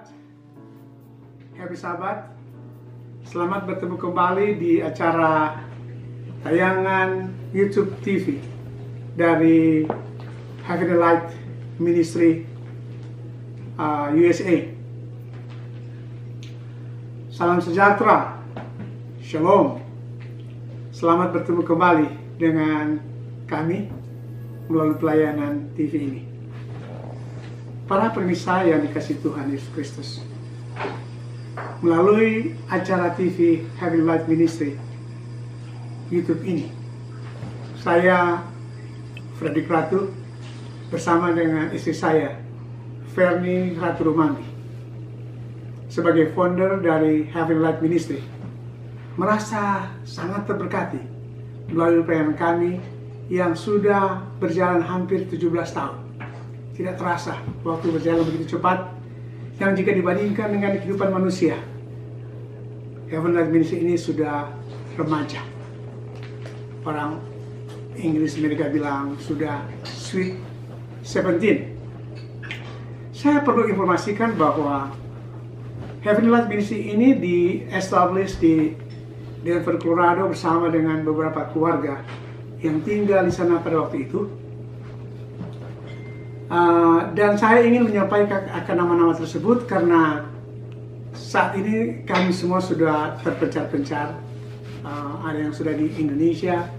sahabat, happy sahabat. Selamat bertemu kembali di acara tayangan YouTube TV dari Having a Light Ministry USA. Salam sejahtera, shalom. Selamat bertemu kembali dengan kami melalui pelayanan TV ini. Para pemirsa yang dikasihi Tuhan Yesus Kristus, melalui acara TV Having Light Ministry YouTube ini, saya Fredrik Ratu bersama dengan istri saya Ferni Ratu Rumambi sebagai founder dari Having Light Ministry merasa sangat terberkati melalui pelayanan kami yang sudah berjalan hampir 17 tahun. Tidak terasa waktu berjalan begitu cepat, yang jika dibandingkan dengan kehidupan manusia, Having Light Ministry ini sudah remaja. Orang Inggris Amerika bilang sudah sweet 17. Saya perlu informasikan bahwa Having Light Ministry ini di-establish di Denver, Colorado bersama dengan beberapa keluarga yang tinggal di sana pada waktu itu. Dan saya ingin menyampaikan akan nama-nama tersebut karena saat ini kami semua sudah terpencar-pencar. Ada yang sudah di Indonesia,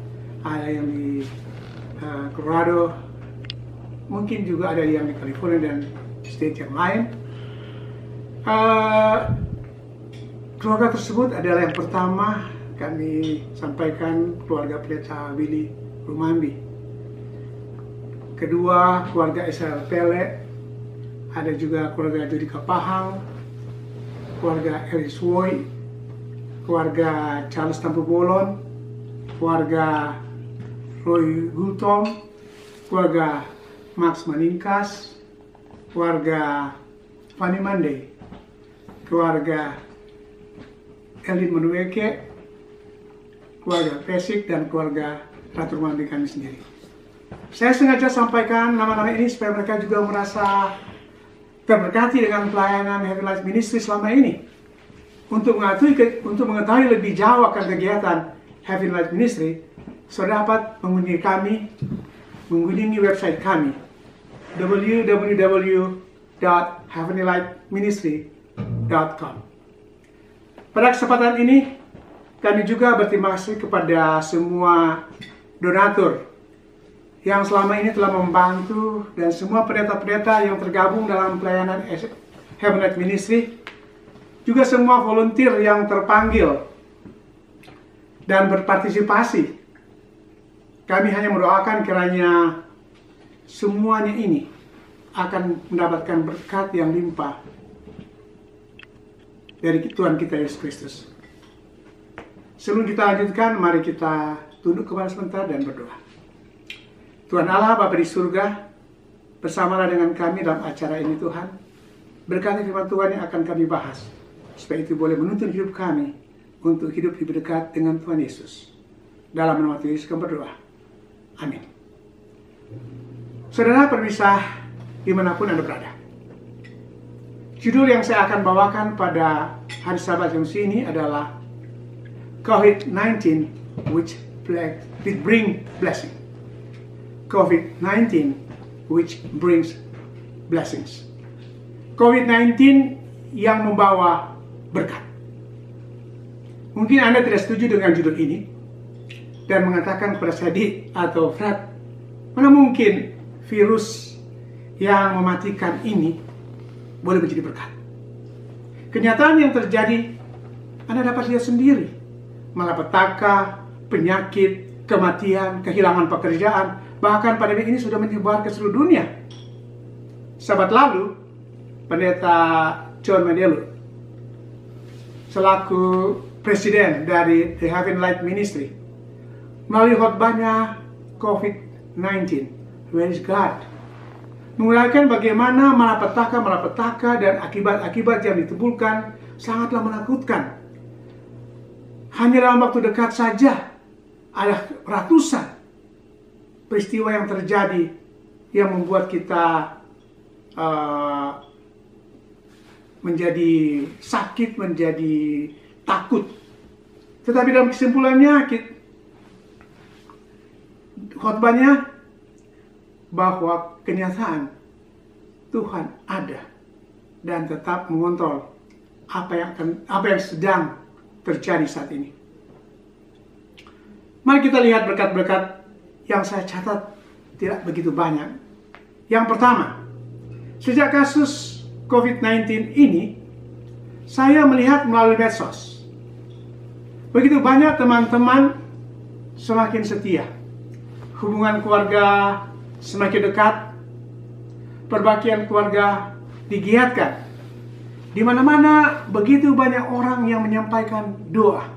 ada yang di Colorado, mungkin juga ada yang di California dan state yang lain. Keluarga tersebut adalah yang pertama kami sampaikan, keluarga Pendeta Willy Rumambi. Kedua, keluarga Israel Pele. Ada juga keluarga Judika Pahang, keluarga Elis Woy, keluarga Charles Tampu Bolon, keluarga Roy Gultom, keluarga Max Maningkas, keluarga Fanny Mande, keluarga Elin Manueke, keluarga Pesik, dan keluarga Ratu Rumambi kami sendiri. Saya sengaja sampaikan nama-nama ini supaya mereka juga merasa terberkati dengan pelayanan Having Light Ministry selama ini. Untuk mengetahui lebih jauh akan kegiatan Having Light Ministry, saudara dapat mengunjungi kami, mengunjungi website kami www.havinglightministry.com. Pada kesempatan ini, kami juga berterima kasih kepada semua donatur yang selama ini telah membantu, dan semua pendeta-pendeta yang tergabung dalam pelayanan Having Light Ministry, juga semua volunteer yang terpanggil dan berpartisipasi. Kami hanya mendoakan kiranya semuanya ini akan mendapatkan berkat yang limpah dari Tuhan kita Yesus Kristus. Sebelum kita lanjutkan, mari kita tunduk kepala sebentar dan berdoa. Tuhan Allah, Bapa di surga, bersamalah dengan kami dalam acara ini Tuhan. Berkati firman Tuhan yang akan kami bahas, supaya itu boleh menuntun hidup kami untuk hidup lebih dekat dengan Tuhan Yesus. Dalam nama Tuhan Yesus kami berdoa. Amin. Saudara pemirsa, dimanapun Anda berada, judul yang saya akan bawakan pada hari Sabat yang ini adalah COVID-19 which bring blessing. COVID-19 which brings blessings. COVID-19 yang membawa berkat. Mungkin Anda tidak setuju dengan judul ini dan mengatakan kepada saya, Di atau Fred, mana mungkin virus yang mematikan ini boleh menjadi berkat? Kenyataan yang terjadi Anda dapat lihat sendiri. Malapetaka, penyakit, kematian, kehilangan pekerjaan, bahkan pandemi ini sudah menyebar ke seluruh dunia. Sabat lalu, Pendeta John Medelo, selaku presiden dari The Having Light Ministry, melalui khotbahnya COVID-19, Where is God? Menguraikan bagaimana malapetaka dan akibat-akibat yang ditimbulkan sangatlah menakutkan. Hanya dalam waktu dekat saja ada ratusan peristiwa yang terjadi yang membuat kita menjadi sakit, menjadi takut. Tetapi dalam kesimpulannya, khotbahnya bahwa kenyataan Tuhan ada dan tetap mengontrol apa yang sedang terjadi saat ini. Mari kita lihat berkat-berkat yang saya catat tidak begitu banyak. Yang pertama, sejak kasus COVID-19 ini, saya melihat melalui medsos, begitu banyak teman-teman semakin setia, hubungan keluarga semakin dekat, perbaktian keluarga digiatkan. Di mana-mana begitu banyak orang yang menyampaikan doa.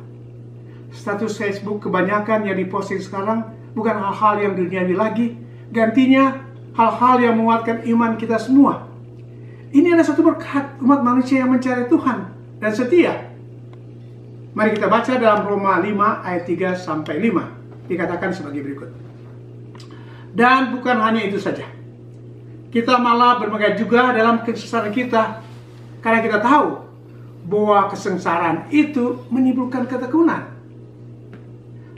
Status Facebook kebanyakan yang diposting sekarang bukan hal-hal yang duniawi lagi, gantinya hal-hal yang menguatkan iman kita semua. Ini adalah satu berkat umat manusia yang mencari Tuhan dan setia. Mari kita baca dalam Roma 5 ayat 3-5. Dikatakan sebagai berikut. Dan bukan hanya itu saja, kita malah bermegah juga dalam kesengsaraan kita, karena kita tahu bahwa kesengsaraan itu menimbulkan ketekunan,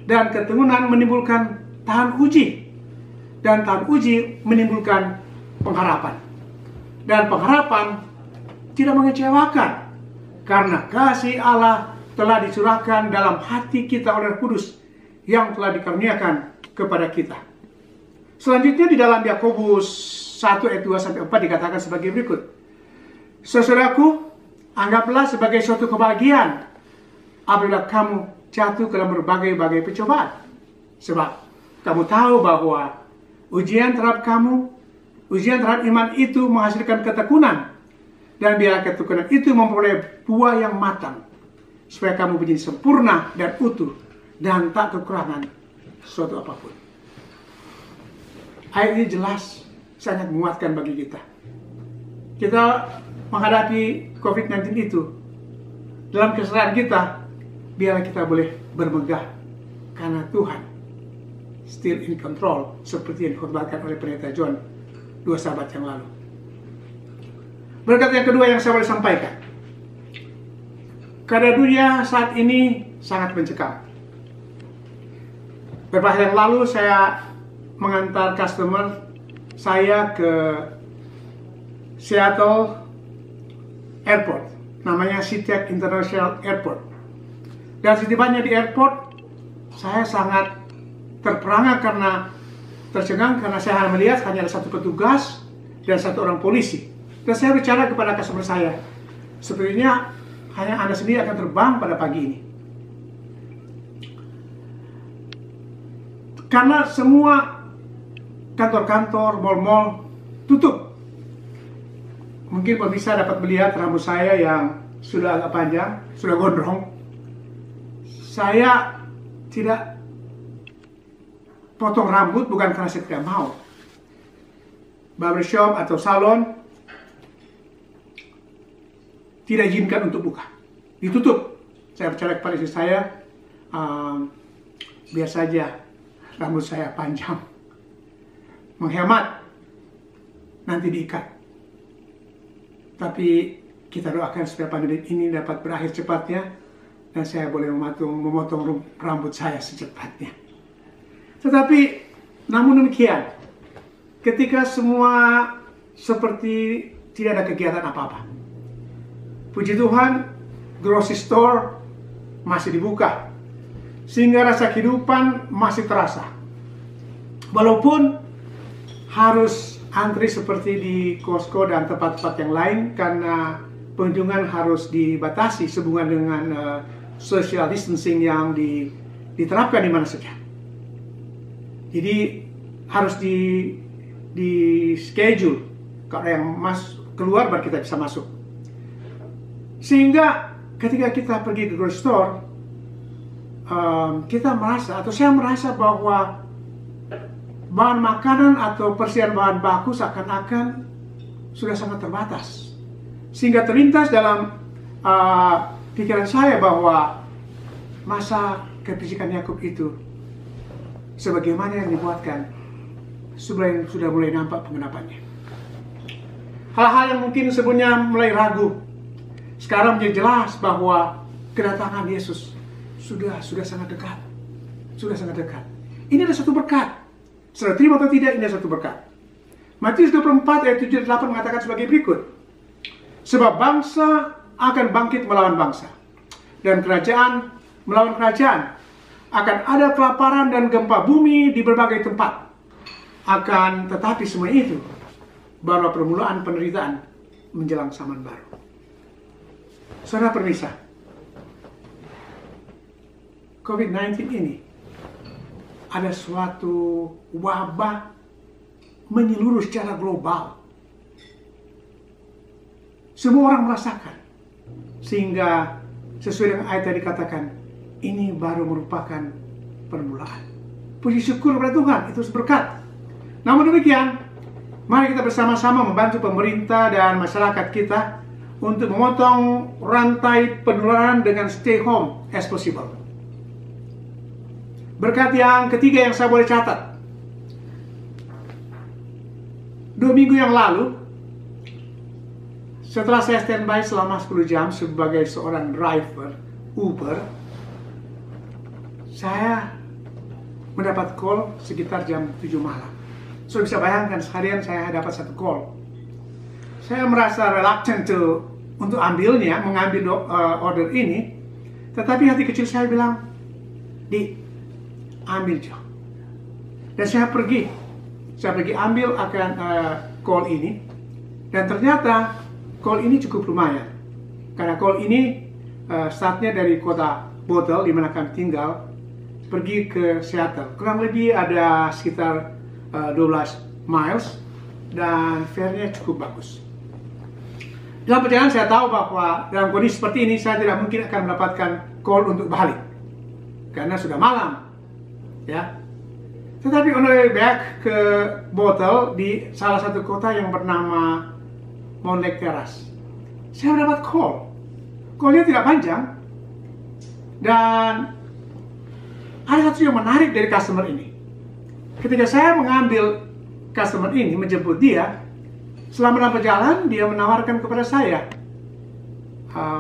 dan ketekunan menimbulkan tahan uji, dan tahan uji menimbulkan pengharapan, dan pengharapan tidak mengecewakan, karena kasih Allah telah dicurahkan dalam hati kita oleh Roh Kudus yang telah dikaruniakan kepada kita. Selanjutnya di dalam Yakobus 1 ayat 2-4 dikatakan sebagai berikut. Saudaraku, anggaplah sebagai suatu kebahagiaan apabila kamu jatuh ke dalam berbagai-bagai pencobaan. Sebab kamu tahu bahwa ujian terhadap iman itu menghasilkan ketekunan. Dan biar ketekunan itu memperoleh buah yang matang, supaya kamu menjadi sempurna dan utuh, dan tak kekurangan suatu apapun. Ayat ini jelas sangat menguatkan bagi kita. Kita menghadapi COVID-19 itu, dalam kesadaran kita, biarlah kita boleh bermegah, karena Tuhan still in control, seperti yang dikhotbahkan oleh Pendeta John 2 sahabat yang lalu. Berkat yang kedua yang saya boleh sampaikan, keadaan dunia saat ini sangat mencekam. Beberapa hari yang lalu saya mengantar customer saya ke Seattle Airport, namanya SeaTac International Airport. Dan setibanya di airport, saya sangat terperangah karena tercengang, karena saya melihat hanya ada satu petugas dan satu orang polisi. Dan saya bicara kepada customer saya, sepertinya hanya Anda sendiri akan terbang pada pagi ini. Karena semua kantor-kantor, mal-mal tutup. Mungkin pemirsa dapat melihat rambut saya yang sudah agak panjang, sudah gondrong. Saya tidak potong rambut bukan karena saya tidak mau. Barbershop atau salon tidak izinkan untuk buka, ditutup. Saya bicara kepada istri saya, biar saja rambut saya panjang, menghemat, nanti diikat. Tapi kita doakan supaya pandemi ini dapat berakhir cepatnya, dan saya boleh memotong rambut saya secepatnya. Tetapi namun demikian, ketika semua seperti tidak ada kegiatan apa-apa, puji Tuhan, grocery store masih dibuka, sehingga rasa kehidupan masih terasa. Walaupun harus antri seperti di Costco dan tempat-tempat yang lain, karena pengunjungan harus dibatasi sehubungan dengan social distancing yang diterapkan di mana saja. Jadi harus di schedule, kalau yang keluar baru kita bisa masuk. Sehingga ketika kita pergi ke grocery store, kita merasa, atau saya merasa bahwa bahan makanan atau persediaan bahan baku seakan-akan sudah sangat terbatas. Sehingga terlintas dalam pikiran saya bahwa masa kebijikan Yakub itu sebagaimana yang dibuatkan sudah mulai nampak pengenapannya. Hal-hal yang mungkin sebelumnya mulai ragu, Sekarang menjadi jelas bahwa kedatangan Yesus sudah sangat dekat. Sudah sangat dekat. Ini adalah satu berkat. Saudara terima atau tidak, ini adalah satu berkat. Matius 24 ayat 7 dan 8 mengatakan sebagai berikut. Sebab bangsa akan bangkit melawan bangsa, dan kerajaan melawan kerajaan. Akan ada kelaparan dan gempa bumi di berbagai tempat. Akan tetapi semua itu baru permulaan penderitaan menjelang zaman baru. Saudara permisa, COVID-19 ini ada suatu wabah menyeluruh secara global. Semua orang merasakan. Sehingga sesuai dengan ayat tadi katakan, ini baru merupakan permulaan. Puji syukur kepada Tuhan, itu berkat. Namun demikian, mari kita bersama-sama membantu pemerintah dan masyarakat kita untuk memotong rantai penularan dengan stay home as possible. Berkat yang ketiga yang saya boleh catat. 2 minggu yang lalu, setelah saya standby selama 10 jam sebagai seorang driver Uber, saya mendapat call sekitar jam 7 malam. So bisa bayangkan seharian saya dapat satu call. Saya merasa reluctant untuk mengambil order ini. Tetapi hati kecil saya bilang, ambil Jo. Dan saya pergi ambil akan call ini. Dan ternyata call ini cukup lumayan. Karena call ini startnya dari kota Bethel, di mana kami tinggal, pergi ke Seattle. Kurang lebih ada sekitar 12 miles dan fare-nya cukup bagus. Dalam perjalanan saya tahu bahwa dalam kondisi seperti ini saya tidak mungkin akan mendapatkan call untuk balik karena sudah malam, ya. Tetapi on the way back ke Bethel di salah satu kota yang bernama Mount Lake Terrace, saya mendapat call. Call-nya tidak panjang dan ada satu yang menarik dari customer ini. Ketika saya mengambil customer ini, menjemput dia, selama dalam perjalanan dia menawarkan kepada saya,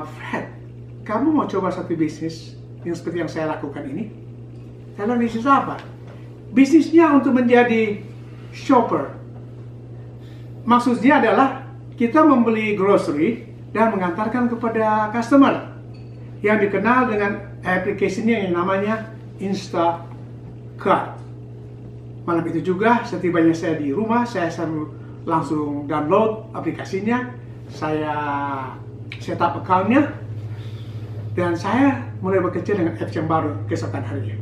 Fred, kamu mau coba satu bisnis yang seperti yang saya lakukan ini? Saya bilang, bisnis apa? Bisnisnya untuk menjadi shopper. Maksudnya adalah kita membeli grocery dan mengantarkan kepada customer yang dikenal dengan aplikasinya yang namanya Instacart. Malam itu juga setibanya saya di rumah, saya langsung download aplikasinya, saya setup account-nya, dan saya mulai bekerja dengan apps yang baru keesokan harinya.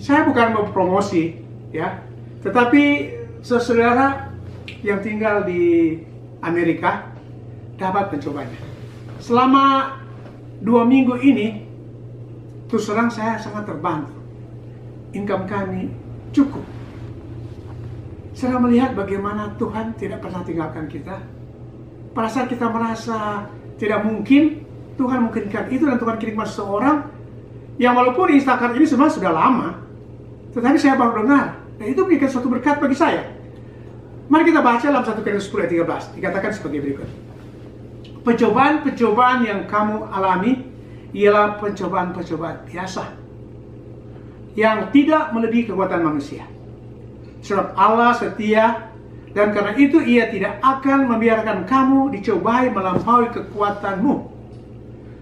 Saya bukan mau promosi, ya, tetapi saudara yang tinggal di Amerika dapat mencobanya. Selama 2 minggu ini, terus terang saya sangat terbantu. Income kami cukup. Saya melihat bagaimana Tuhan tidak pernah tinggalkan kita. Pada saat kita merasa tidak mungkin, Tuhan mungkinkan itu dan Tuhan kirimkan seseorang yang walaupun Instacart ini sebenarnya sudah lama, tetapi saya baru dengar. Dan itu memberikan suatu berkat bagi saya. Mari kita baca dalam 1 Korintus 10 ayat 13. Dikatakan sebagai berikut. Pencobaan-pencobaan yang kamu alami ialah pencobaan-pencobaan biasa yang tidak melebihi kekuatan manusia. Sebab Allah setia, dan karena itu Ia tidak akan membiarkan kamu dicobai melampaui kekuatanmu.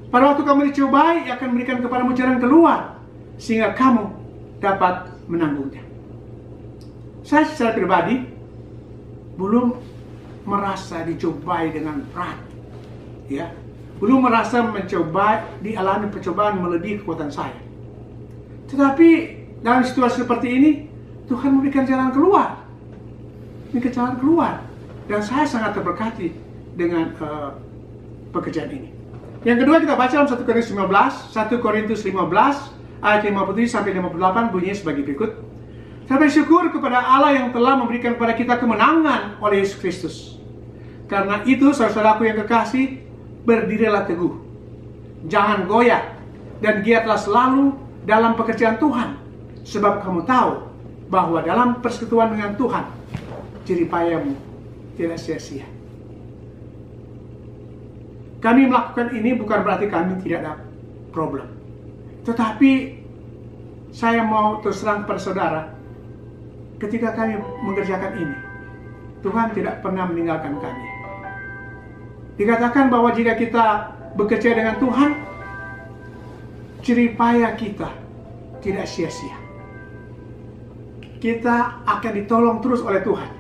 Pada waktu kamu dicobai, Ia akan memberikan kepadamu jalan keluar, sehingga kamu dapat menanggungnya. Saya secara pribadi belum merasa dicobai dengan berat, ya, belum merasa dialami pencobaan melebihi kekuatan saya. Tetapi dalam situasi seperti ini, Tuhan memberikan jalan keluar. Memberikan jalan keluar. Dan saya sangat terberkati dengan pekerjaan ini. Yang kedua kita baca dalam 1 Korintus 15 ayat 57 sampai 58 bunyinya sebagai berikut. Saya bersyukur kepada Allah yang telah memberikan kepada kita kemenangan oleh Yesus Kristus. Karena itu saudaraku yang kekasih, berdirilah teguh. Jangan goyah dan giatlah selalu dalam pekerjaan Tuhan. Sebab kamu tahu bahwa dalam persekutuan dengan Tuhan, jerih payamu tidak sia-sia. Kami melakukan ini bukan berarti kami tidak ada problem. Tetapi saya mau terus terang kepada saudara, ketika kami mengerjakan ini, Tuhan tidak pernah meninggalkan kami. Dikatakan bahwa jika kita bekerja dengan Tuhan, jerih payah kita tidak sia-sia. Kita akan ditolong terus oleh Tuhan,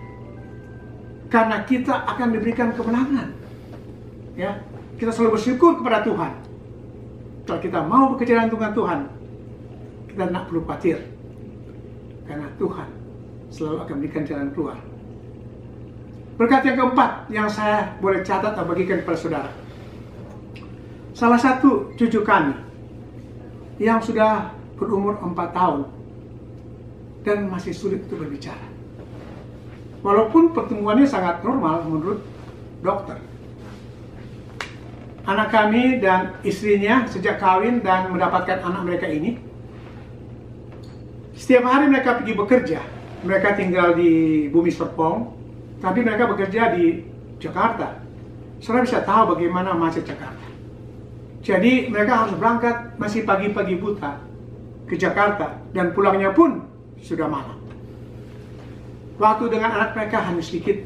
karena kita akan diberikan kemenangan. Ya, kita selalu bersyukur kepada Tuhan. Kalau kita mau bekerja dengan Tuhan, kita tidak perlu khawatir, karena Tuhan selalu akan memberikan jalan keluar. Berkat yang keempat yang saya boleh catat atau bagikan kepada saudara. Salah satu cucu kami yang sudah berumur 4 tahun dan masih sulit untuk berbicara. Walaupun pertumbuhannya sangat normal menurut dokter. Anak kami dan istrinya sejak kawin dan mendapatkan anak mereka ini, setiap hari mereka pergi bekerja. Mereka tinggal di Bumi Serpong, tapi mereka bekerja di Jakarta. Saudara bisa tahu bagaimana macet Jakarta. Jadi mereka harus berangkat masih pagi-pagi buta ke Jakarta, dan pulangnya pun sudah malam. Waktu dengan anak mereka hanya sedikit,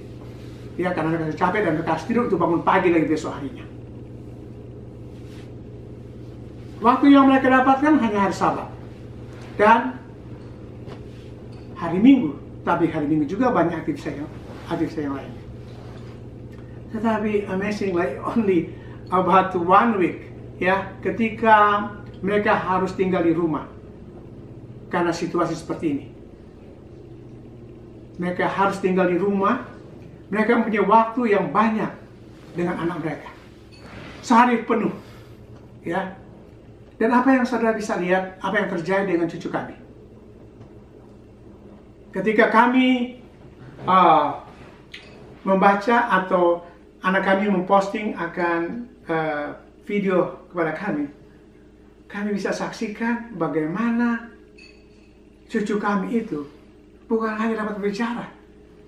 ya, karena mereka capek dan mereka harus tidur untuk bangun pagi lagi besok harinya. Waktu yang mereka dapatkan hanya hari Sabat dan hari Minggu, tapi hari Minggu juga banyak aktivitas yang lain. Tetapi amazingly only about 1 week, ya, ketika mereka harus tinggal di rumah karena situasi seperti ini. Mereka harus tinggal di rumah, mereka punya waktu yang banyak dengan anak mereka. Sehari penuh, ya. Dan apa yang saudara bisa lihat, apa yang terjadi dengan cucu kami. Ketika kami membaca atau anak kami memposting akan video kepada kami bisa saksikan bagaimana cucu kami itu bukan hanya dapat berbicara,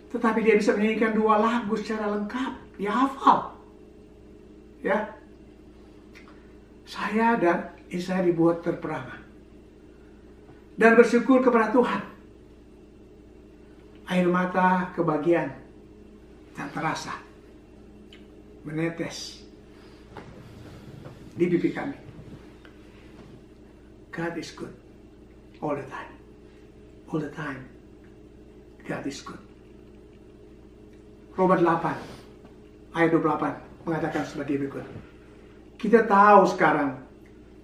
tetapi dia bisa menyanyikan 2 lagu secara lengkap. Dia hafal. Ya. Saya dan istri saya dibuat terperangah. Dan bersyukur kepada Tuhan. Air mata kebahagiaan tak terasa menetes di pipi kami. God is good all the time. All the time. God is good. Roma 8 ayat 28 mengatakan sebagai berikut. Kita tahu sekarang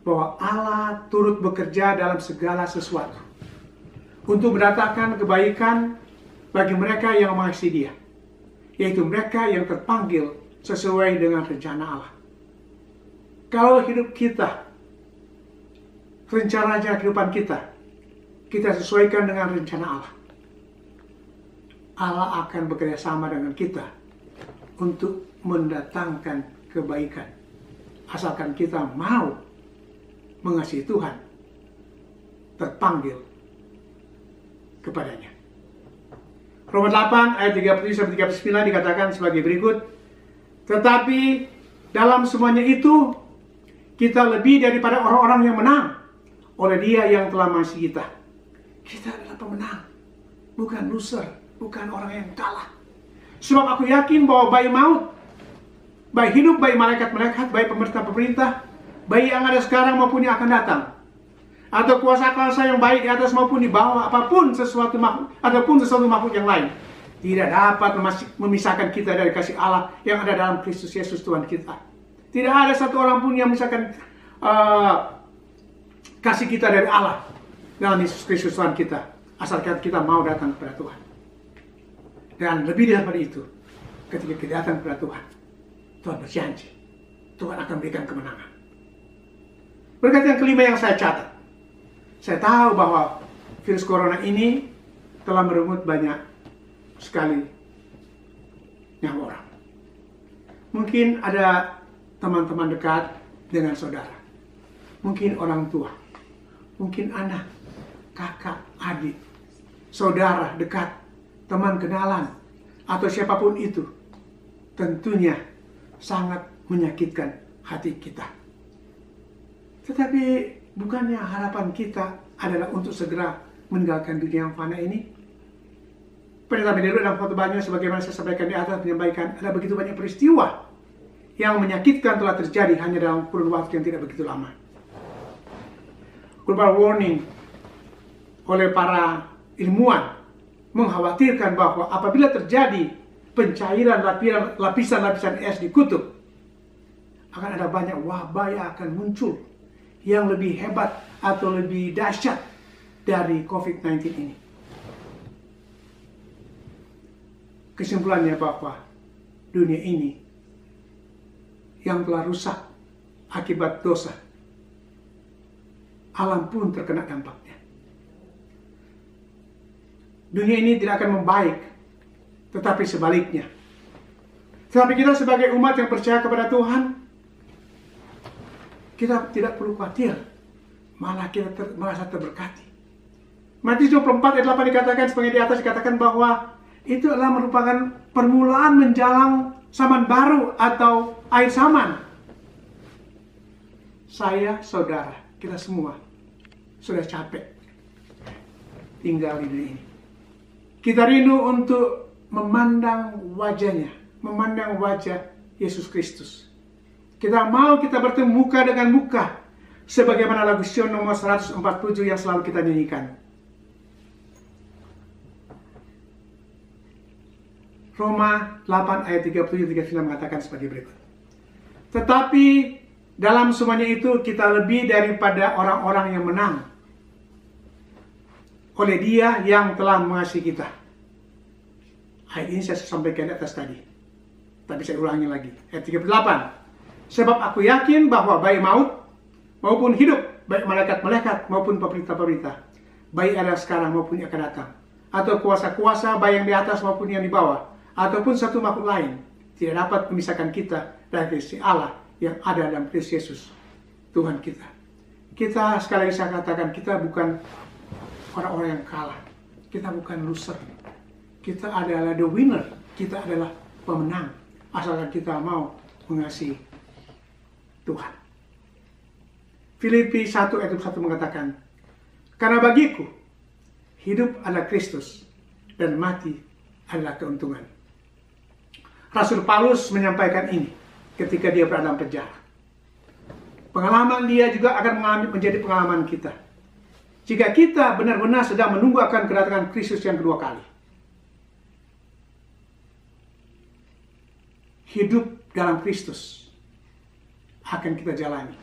bahwa Allah turut bekerja dalam segala sesuatu untuk mendatangkan kebaikan bagi mereka yang mengasihi Dia, yaitu mereka yang terpanggil sesuai dengan rencana Allah. Kalau hidup kita, rencana kehidupan kita sesuaikan dengan rencana Allah, Allah akan bekerja sama dengan kita untuk mendatangkan kebaikan, asalkan kita mau mengasihi Tuhan, terpanggil kepadanya. Roma 8 ayat 37-39 dikatakan sebagai berikut. Tetapi dalam semuanya itu, kita lebih daripada orang-orang yang menang oleh Dia yang telah mengasihi kita. Kita adalah pemenang, bukan loser, bukan orang yang kalah. Sebab aku yakin bahwa baik maut, baik hidup, baik malaikat-malaikat, baik pemerintah-pemerintah, baik yang ada sekarang maupun yang akan datang, atau kuasa-kuasa yang baik di atas maupun di bawah, apapun sesuatu makhluk ataupun sesuatu makhluk yang lain, tidak dapat memisahkan kita dari kasih Allah yang ada dalam Kristus Yesus Tuhan kita. Tidak ada satu orang pun yang memisahkan kasih kita dari Allah dalam Yesus Kristus Tuhan kita, asalkan kita mau datang kepada Tuhan. Dan lebih daripada itu, ketika kita datang kepada Tuhan, Tuhan berjanji Tuhan akan berikan kemenangan. Berkat yang kelima yang saya catat, saya tahu bahwa virus corona ini telah merenggut banyak sekali nyawa orang. Mungkin ada teman-teman dekat dengan saudara, mungkin orang tua, mungkin anak, kakak, adik, saudara dekat, teman kenalan, atau siapapun itu, tentunya sangat menyakitkan hati kita. Tetapi bukannya harapan kita adalah untuk segera meninggalkan dunia yang fana ini? Pendeta Menderu dalam khotbahnya sebagaimana saya sampaikan di atas menyampaikan ada begitu banyak peristiwa yang menyakitkan telah terjadi hanya dalam kurun waktu yang tidak begitu lama. Global warming oleh para ilmuwan mengkhawatirkan bahwa apabila terjadi pencairan lapisan-lapisan es di kutub, akan ada banyak wabah yang akan muncul yang lebih hebat atau lebih dahsyat dari COVID-19 ini. Kesimpulannya bahwa dunia ini yang telah rusak akibat dosa, alam pun terkena dampaknya. Dunia ini tidak akan membaik, tetapi sebaliknya. Tetapi kita sebagai umat yang percaya kepada Tuhan, kita tidak perlu khawatir, malah kita merasa terberkati. Matius 24 ayat 8 dikatakan, sebagai di atas dikatakan bahwa itu adalah merupakan permulaan menjalang zaman baru atau akhir zaman. Saya, saudara, kita semua sudah capek tinggal di dunia ini. Kita rindu untuk memandang wajahnya, memandang wajah Yesus Kristus. Kita mau kita bertemu muka dengan muka, sebagaimana lagu Sion nomor 147 yang selalu kita nyanyikan. Roma 8 ayat 37-39 mengatakan sebagai berikut. Tetapi dalam semuanya itu kita lebih daripada orang-orang yang menang oleh Dia yang telah mengasihi kita. Ayat ini saya sampaikan di atas tadi, tapi saya ulangi lagi. Ayat 38. Sebab aku yakin bahwa baik maut maupun hidup, baik malaikat-malaikat maupun pemerintah-pemerintah, baik ada sekarang maupun yang akan datang, atau kuasa-kuasa baik yang di atas maupun yang di bawah, ataupun satu makhluk lain, tidak dapat memisahkan kita dari kasih Allah yang ada dalam Kristus Yesus, Tuhan kita. Kita sekali lagi saya katakan, kita bukan orang-orang yang kalah. Kita bukan loser. Kita adalah the winner. Kita adalah pemenang. Asalkan kita mau mengasihi Tuhan. Filipi 1 ayat 1 mengatakan, karena bagiku, hidup adalah Kristus, dan mati adalah keuntungan. Rasul Paulus menyampaikan ini ketika dia berada dalam penjara. Pengalaman dia juga akan menjadi pengalaman kita. Jika kita benar-benar sedang menunggu akan kedatangan Kristus yang kedua kali. Hidup dalam Kristus akan kita jalani.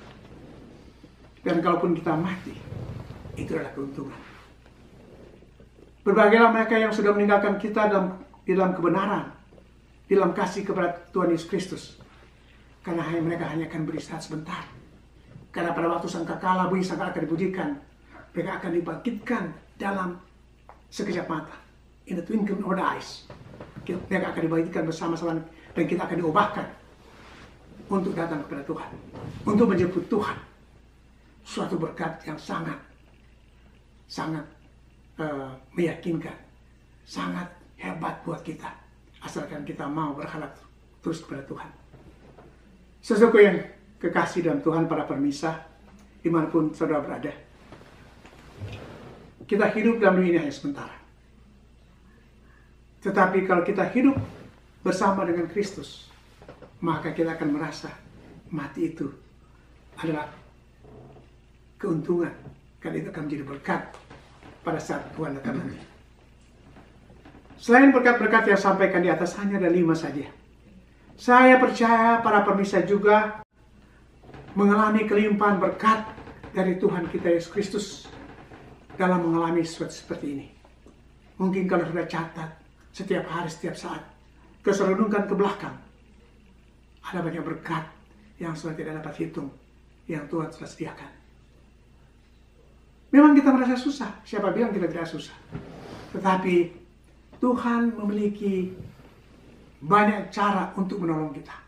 Dan kalaupun kita mati, itu adalah keuntungan. Berbagailah mereka yang sudah meninggalkan kita dalam kebenaran, dalam kasih kepada Tuhan Yesus Kristus. Karena mereka hanya akan beristirahat sebentar. Karena pada waktu sangkakala bunyi sangkakala akan dipujikan, mereka akan dibangkitkan dalam sekejap mata. In the twinkling of the eyes. Mereka akan dibangkitkan bersama-sama dan kita akan diubahkan untuk datang kepada Tuhan. Untuk menjemput Tuhan. Suatu berkat yang sangat meyakinkan. Sangat hebat buat kita. Asalkan kita mau berharap terus kepada Tuhan. Saudaraku yang kekasih dalam Tuhan, para permisah, dimanapun saudara berada, kita hidup dalam dunia hanya sementara. Tetapi kalau kita hidup bersama dengan Kristus, maka kita akan merasa mati itu adalah keuntungan, karena itu akan menjadi berkat pada saat Tuhan datang nanti. Selain berkat-berkat yang sampaikan di atas, hanya ada 5 saja. Saya percaya para pemirsa juga mengalami kelimpahan berkat dari Tuhan kita Yesus Kristus dalam mengalami sesuatu seperti ini. Mungkin kalau sudah catat setiap hari, setiap saat, keserunungkan ke belakang, ada banyak berkat yang sudah tidak dapat hitung, yang Tuhan telah sediakan. Memang kita merasa susah, siapa bilang kita tidak susah? Tetapi Tuhan memiliki banyak cara untuk menolong kita.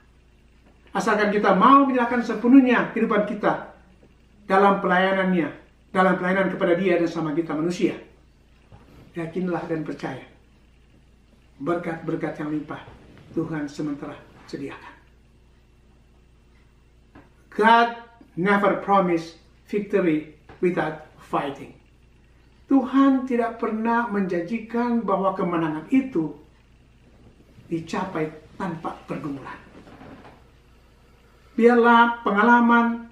Asalkan kita mau menyerahkan sepenuhnya kehidupan kita dalam pelayanannya, dalam pelayanan kepada Dia dan sama kita manusia. Yakinlah dan percaya, berkat-berkat yang limpah Tuhan sementara sediakan. God never promised victory without fighting. Tuhan tidak pernah menjanjikan bahwa kemenangan itu dicapai tanpa pergumulan. Biarlah pengalaman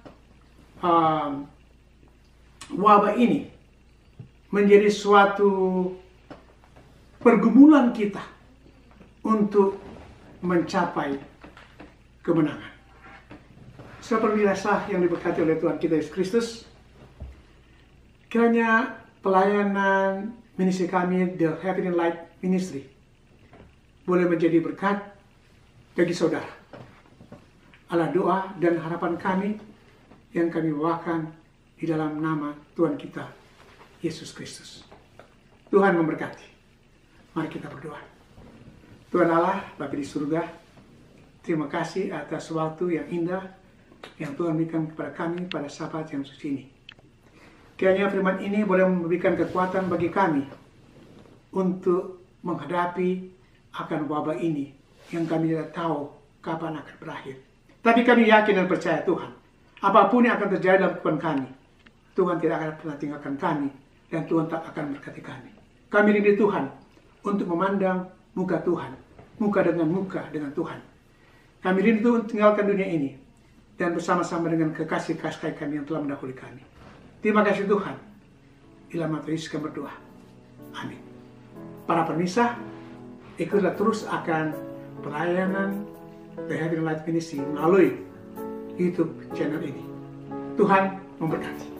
wabah ini menjadi suatu pergumulan kita untuk mencapai kemenangan. Seperti biasa yang diberkati oleh Tuhan kita Yesus Kristus, kiranya pelayanan ministry kami, The Heavenly Light Ministry, boleh menjadi berkat bagi saudara. Adalah doa dan harapan kami yang kami bawakan di dalam nama Tuhan kita Yesus Kristus. Tuhan memberkati. Mari kita berdoa. Tuhan Allah, Bapa di surga, terima kasih atas waktu yang indah yang Tuhan berikan kepada kami pada saat yang suci ini. Kiranya firman ini boleh memberikan kekuatan bagi kami untuk menghadapi akan wabah ini yang kami tidak tahu kapan akan berakhir. Tapi kami yakin dan percaya Tuhan, apapun yang akan terjadi dalam kehidupan kami, Tuhan tidak akan pernah tinggalkan kami dan Tuhan tak akan berkati kami. Kami rindu Tuhan untuk memandang muka Tuhan, muka dengan Tuhan. Kami rindu untuk tinggalkan dunia ini dan bersama-sama dengan kekasih-kasih kami yang telah mendahului kami. Terima kasih Tuhan. Dalam nama Yesus kami berdoa. Amin. Para pemirsa, ikutlah terus akan pelayanan The Heavenly Light Ministry melalui YouTube channel ini. Tuhan memberkati.